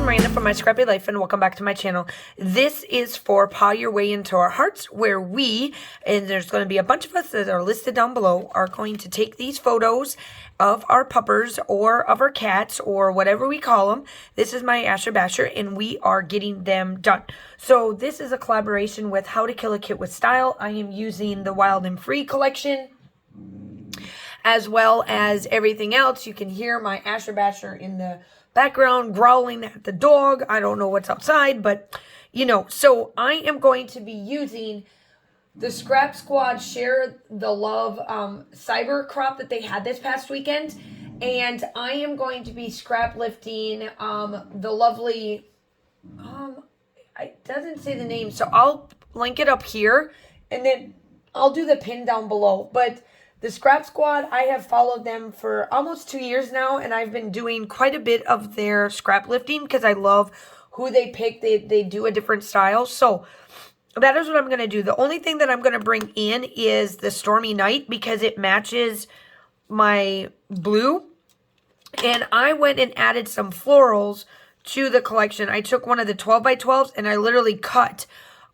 is Miranda from My Scrappy Life, and welcome back to my channel. This is for Paw Your Way Into Our Hearts, where we, and there's going to be a bunch of us that are listed down below, are going to take these photos of our puppers or of our cats or whatever we call them. This is my Asher Basher, and we are getting them done. So this is a collaboration with How to Kill a Kit with Style. I am using the Wild and Free collection, as well as everything else. You can hear my Asher Basher in the background growling at the dog. I don't know what's outside, but you know. So I am going to be using the Scrap Squad Share the Love cyber crop that they had this past weekend, and I am going to be scrap lifting the lovely it doesn't say the name, so I'll link it up here, and then I'll do the pin down below. But the Scrap Squad, I have followed them for almost 2 years now, and I've been doing quite a bit of their scrap lifting because I love who they pick. They do a different style. So that is what I'm going to do. The only thing that I'm going to bring in is the Stormy Night because it matches my blue. And I went and added some florals to the collection. I took one of the 12x12s and I literally cut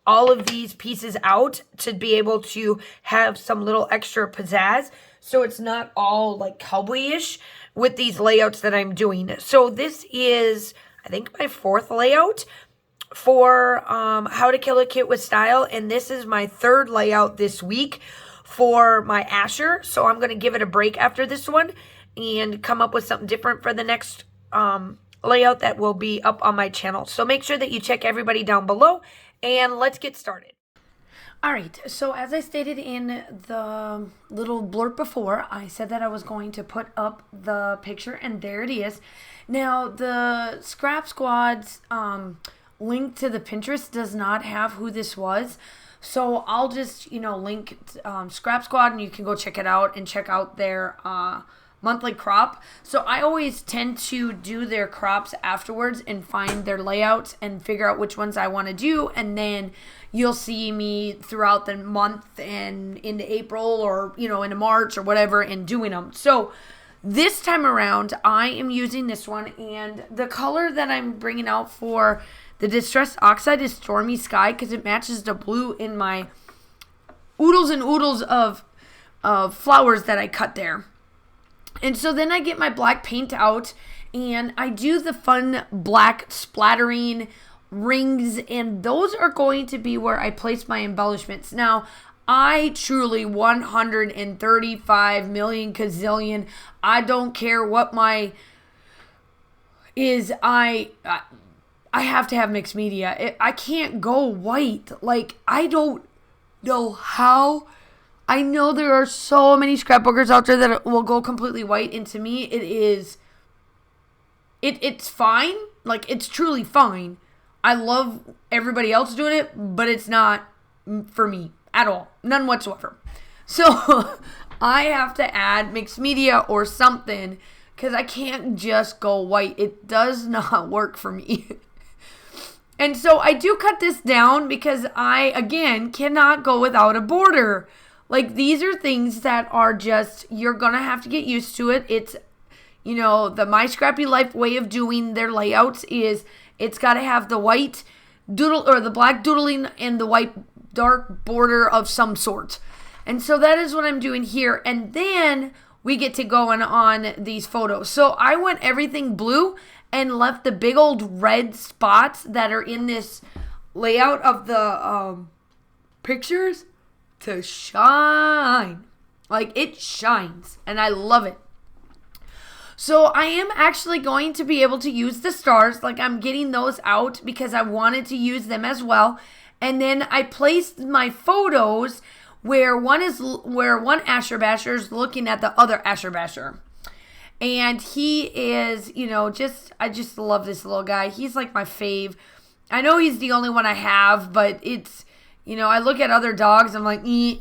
all of these pieces out to be able to have some little extra pizzazz, so it's not all like cowboyish with these layouts that I'm doing. So this is, I think, my 4th layout for How to Kill a Kit with Style, and this is my 3rd layout this week for my Asher. So I'm going to give it a break after this one and come up with something different for the next layout that will be up on my channel. So make sure that you check everybody down below, and let's get started. Alright, so as I stated in the little blurb before, I said that I was going to put up the picture, and there it is. Now, the Scrap Squad's link to the Pinterest does not have who this was, so I'll just, link Scrap Squad, and you can go check it out and check out their monthly crop. So I always tend to do their crops afterwards and find their layouts and figure out which ones I want to do, and then you'll see me throughout the month and into April or into March or whatever and doing them. So this time around I am using this one, and the color that I'm bringing out for the Distressed Oxide is Stormy Sky because it matches the blue in my oodles and oodles of flowers that I cut there. And so then I get my black paint out, and I do the fun black splattering rings, and those are going to be where I place my embellishments. Now, I truly 135 million gazillion, I don't care what my is, I have to have mixed media. I can't go white. Like, I don't know how. I know there are so many scrapbookers out there that will go completely white, and to me, it's fine. Like, it's truly fine. I love everybody else doing it, but it's not for me at all. None whatsoever. So, I have to add mixed media or something, because I can't just go white. It does not work for me. And so, I do cut this down because I, again, cannot go without a border. Like, these are things that are just, you're going to have to get used to it. It's, the My Scrappy Life way of doing their layouts is it's got to have the white doodle or the black doodling and the white dark border of some sort. And so that is what I'm doing here. And then we get to going on these photos. So I went everything blue and left the big old red spots that are in this layout of the pictures to shine. Like, it shines, and I love it. So I am actually going to be able to use the stars. Like, I'm getting those out because I wanted to use them as well. And then I placed my photos where one Asher Basher is looking at the other Asher Basher. And he is, I just love this little guy. He's like my fave. I know he's the only one I have, but it's, I look at other dogs, I'm like, I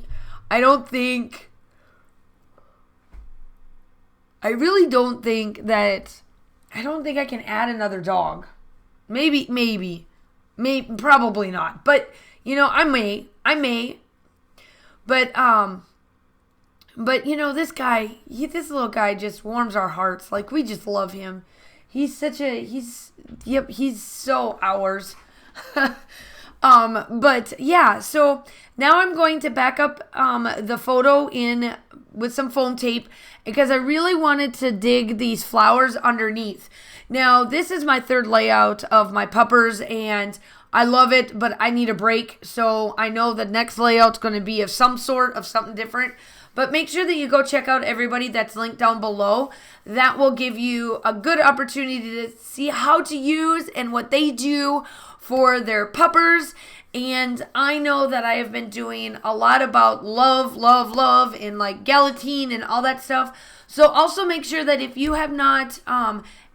really don't think I can add another dog. Maybe, probably not. But, I may. But this little guy just warms our hearts. Like, we just love him. Yep, he's so ours. But yeah, so now I'm going to back up the photo in with some foam tape because I really wanted to dig these flowers underneath. Now, this is my third layout of my puppers, and I love it, but I need a break. So I know the next layout's going to be of some sort, of something different. But make sure that you go check out everybody that's linked down below. That will give you a good opportunity to see how to use and what they do for their puppers. And I know that I have been doing a lot about love, and like galatine and all that stuff. So also make sure that if you have not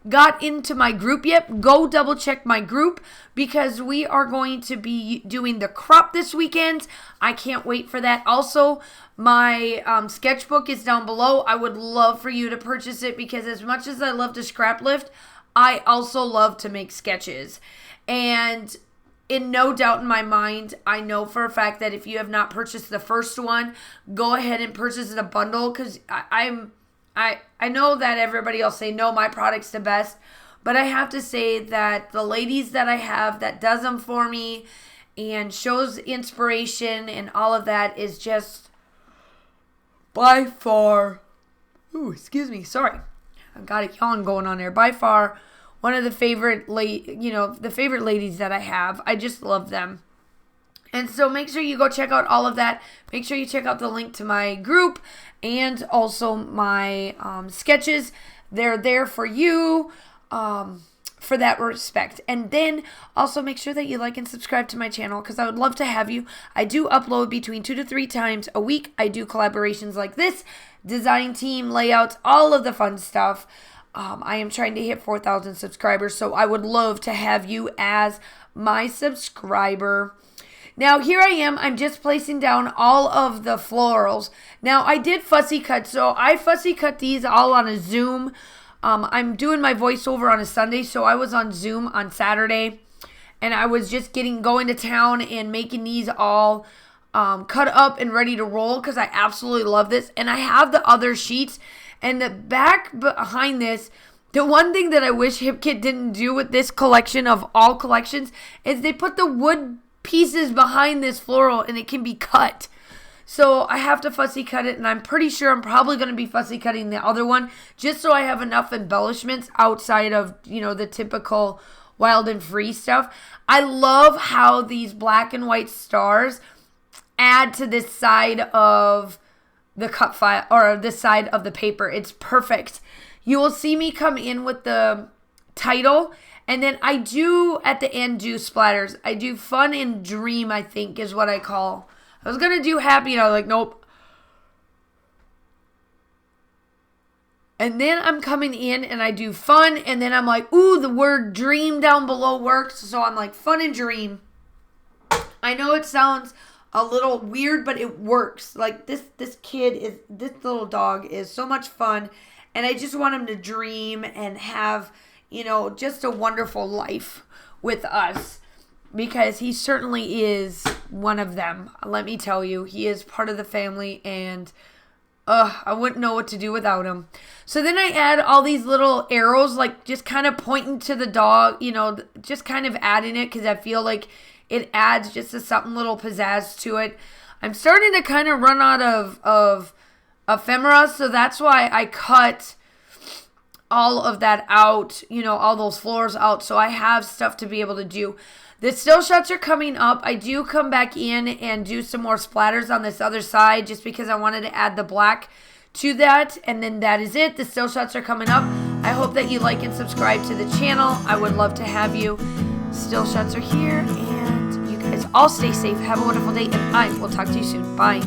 got into my group yet, go double check my group because we are going to be doing the crop this weekend. I can't wait for that. Also, my sketchbook is down below. I would love for you to purchase it because as much as I love to scrap lift, I also love to make sketches. And in no doubt in my mind, I know for a fact that if you have not purchased the first one, go ahead and purchase the bundle because I know that everybody will say, no, my product's the best. But I have to say that the ladies that I have that does them for me and shows inspiration and all of that is just by far, sorry. I've got a yawn going on there. By far, one of the favorite, the favorite ladies that I have. I just love them. And so make sure you go check out all of that. Make sure you check out the link to my group and also my sketches. They're there for you for that respect. And then also make sure that you like and subscribe to my channel because I would love to have you. I do upload between 2 to 3 times a week. I do collaborations like this, design team, layouts, all of the fun stuff. I am trying to hit 4,000 subscribers, so I would love to have you as my subscriber. Now, here I am. I'm just placing down all of the florals. Now, I did fussy cut, so I fussy cut these all on a Zoom. I'm doing my voiceover on a Sunday, so I was on Zoom on Saturday, and I was just going to town and making these all cut up and ready to roll because I absolutely love this. And I have the other sheets, and the back behind this, the one thing that I wish HipKit didn't do with this collection of all collections is they put the wood pieces behind this floral and it can be cut. So I have to fussy cut it, and I'm pretty sure I'm probably going to be fussy cutting the other one just so I have enough embellishments outside of, the typical wild and free stuff. I love how these black and white stars add to this side of the cut file or this side of the paper. It's perfect. You will see me come in with the title, and then I do at the end do splatters. I do fun and dream, I think is what I call. I was going to do happy, and I was like, nope. And then I'm coming in and I do fun, and then I'm like, ooh, the word dream down below works. So I'm like, fun and dream. I know it sounds a little weird, but it works. Like this little dog is so much fun, and I just want him to dream and have, just a wonderful life with us. Because he certainly is one of them. Let me tell you, he is part of the family, and I wouldn't know what to do without him. So then I add all these little arrows, like just kind of pointing to the dog, just kind of adding it because I feel like it adds just something little pizzazz to it. I'm starting to kind of run out of ephemera, so that's why I cut all of that out, all those floors out, so I have stuff to be able to do. The still shots are coming up. I do come back in and do some more splatters on this other side just because I wanted to add the black to that. And then that is it. The still shots are coming up. I hope that you like and subscribe to the channel. I would love to have you. Still shots are here. And you guys all stay safe. Have a wonderful day. And I will talk to you soon. Bye.